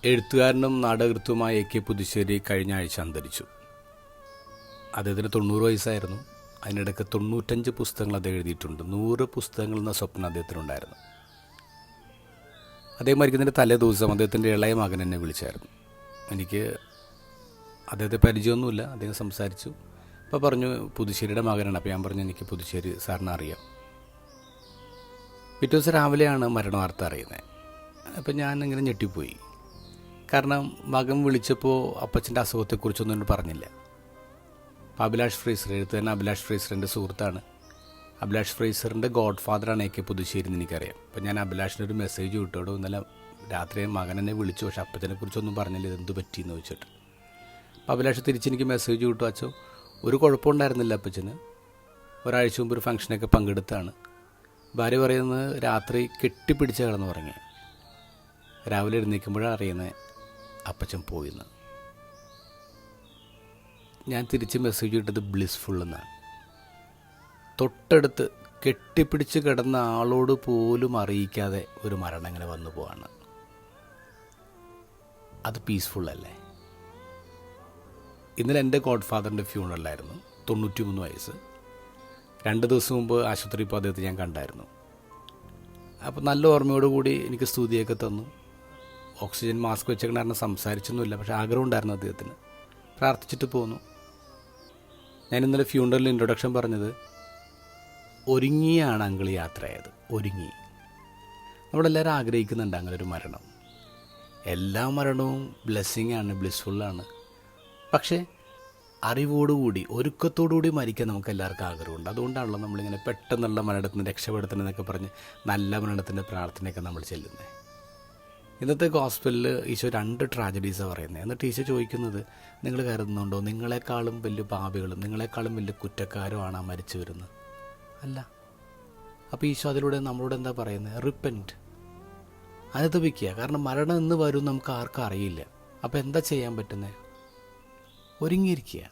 എഴുത്തുകാരനും നാടകൃത്തുമായ A K Puthussery കഴിഞ്ഞ ആഴ്ച അന്തരിച്ചു. അദ്ദേഹത്തിന് 90 വയസ്സായിരുന്നു. അതിനിടയ്ക്ക് 95 പുസ്തകങ്ങൾ അദ്ദേഹം എഴുതിയിട്ടുണ്ട്. 100 പുസ്തകങ്ങൾ എന്ന സ്വപ്നം അദ്ദേഹത്തിനുണ്ടായിരുന്നു. അദ്ദേഹം മരിക്കുന്നതിൻ്റെ തലേ ദിവസം അദ്ദേഹത്തിൻ്റെ ഇളയ മകൻ എന്നെ വിളിച്ചായിരുന്നു. എനിക്ക് അദ്ദേഹത്തെ പരിചയമൊന്നുമില്ല. അദ്ദേഹം സംസാരിച്ചു. അപ്പോൾ പറഞ്ഞു പുതുശ്ശേരിയുടെ മകനാണ്. അപ്പോൾ ഞാൻ പറഞ്ഞു എനിക്ക് പുതുശ്ശേരി സാറിനെ അറിയാം. പിറ്റേ ദിവസം രാവിലെയാണ് മരണ വാർത്ത അറിയുന്നത്. അപ്പം ഞാൻ ഇങ്ങനെ ഞെട്ടിപ്പോയി. കാരണം മകൻ വിളിച്ചപ്പോൾ അപ്പച്ചൻ്റെ അസുഖത്തെക്കുറിച്ചൊന്നും എന്നോട് പറഞ്ഞില്ല. അപ്പോൾ അഭിലാഷ് ഫ്രേസർ, എഴുത്തുകാരൻ അഭിലാഷ് ഫ്രേസറിൻ്റെ സുഹൃത്താണ്. അഭിലാഷ് ഫ്രേസറിൻ്റെ ഗോഡ് ഫാദറാണ് എ കെ പുതുശ്ശേരി എന്ന് എനിക്കറിയാം. അപ്പോൾ ഞാൻ അഭിലാഷിനൊരു മെസ്സേജ് വിട്ടോടോ, ഇന്നലെ രാത്രി മകൻ എന്നെ വിളിച്ചു, പക്ഷെ അപ്പച്ചനെ കുറിച്ചൊന്നും പറഞ്ഞില്ല, ഇതെന്ത് പറ്റിയെന്ന് ചോദിച്ചിട്ട്. അപ്പോൾ അഭിലാഷ് തിരിച്ചെനിക്ക് മെസ്സേജ് വിട്ടു, അച്ഛോ ഒരു കുഴപ്പമുണ്ടായിരുന്നില്ല അപ്പച്ചന്, ഒരാഴ്ച മുമ്പ് ഒരു ഫംഗ്ഷനൊക്കെ പങ്കെടുത്താണ്. ഭാര്യ പറയുന്നത് രാത്രി കെട്ടിപ്പിടിച്ച കിടന്ന് ഉറങ്ങി. രാവിലെ എഴുന്നേൽക്കുമ്പോഴാണ് അറിയുന്നത് അപ്പച്ചൻ പോയിന്ന്. ഞാൻ തിരിച്ച് മെസ്സേജ് ഇട്ടത് ബ്ലിസ്ഫുൾ എന്നാണ്. തൊട്ടടുത്ത് കെട്ടിപ്പിടിച്ച് കിടന്ന ആളോട് പോലും അറിയിക്കാതെ ഒരു മരണം ഇങ്ങനെ വന്നു പോവാണ്. അത് പീസ്ഫുൾ അല്ലേ? ഇന്നലെ എൻ്റെ ഗോഡ് ഫാദറിൻ്റെ ഫ്യൂണറലായിരുന്നു. 93 വയസ്സ്. 2 ദിവസം മുമ്പ് ആശുപത്രിയിൽ ഇപ്പോൾ അദ്ദേഹത്തെ ഞാൻ കണ്ടായിരുന്നു. അപ്പോൾ നല്ല ഓർമ്മയോടുകൂടി എനിക്ക് സ്തുതിയൊക്കെ തന്നു. ഓക്സിജൻ മാസ്ക് വെച്ചേക്കണ കാരണം സംസാരിച്ചൊന്നുമില്ല, പക്ഷേ ആഗ്രഹം ഉണ്ടായിരുന്നു അദ്ദേഹത്തിന്. പ്രാർത്ഥിച്ചിട്ട് പോന്നു. ഞാൻ ഇന്നലെ ഫ്യൂണറലിൽ ഇൻട്രൊഡക്ഷൻ പറഞ്ഞത് ഒരുങ്ങിയാണ് അങ്കിൾ യാത്രയായത്. ഒരുങ്ങി. നമ്മളെല്ലാവരും ആഗ്രഹിക്കുന്നുണ്ട് അങ്ങനെ ഒരു മരണം. എല്ലാ മരണവും ബ്ലെസ്സിങ് ആണ്, ബ്ലിസ്ഫുള്ളാണ്. പക്ഷേ അറിവോടുകൂടി ഒരുക്കത്തോടുകൂടി മരിക്കാൻ നമുക്ക് എല്ലാവർക്കും ആഗ്രഹമുണ്ട്. അതുകൊണ്ടാണല്ലോ നമ്മളിങ്ങനെ പെട്ടെന്നുള്ള മരണത്തിന് രക്ഷപ്പെടുത്തണമെന്നൊക്കെ പറഞ്ഞ് നല്ല മരണത്തിൻ്റെ പ്രാർത്ഥനയൊക്കെ നമ്മൾ ചെല്ലുന്നത്. ഇന്നത്തെ ഗോസ്പലിൽ ഈശോ 2 ട്രാജഡീസാണ് പറയുന്നത്. എന്നിട്ട് ഈശോ ചോദിക്കുന്നത്, നിങ്ങൾ കരുതുന്നുണ്ടോ നിങ്ങളെക്കാളും വലിയ പാപികളും നിങ്ങളെക്കാളും വലിയ കുറ്റക്കാരുമാണ് ആ മരിച്ചു വരുന്നത്? അല്ല. അപ്പോൾ ഈശോ അതിലൂടെ നമ്മളോട് എന്താ പറയുന്നത്? റിപ്പൻറ്റ്, അനുതപിക്കുക. കാരണം മരണം എന്ന് വരും നമുക്ക് ആർക്കും അറിയില്ല. അപ്പോൾ എന്താ ചെയ്യാൻ പറ്റുന്നത്? ഒരുങ്ങിയിരിക്കുക.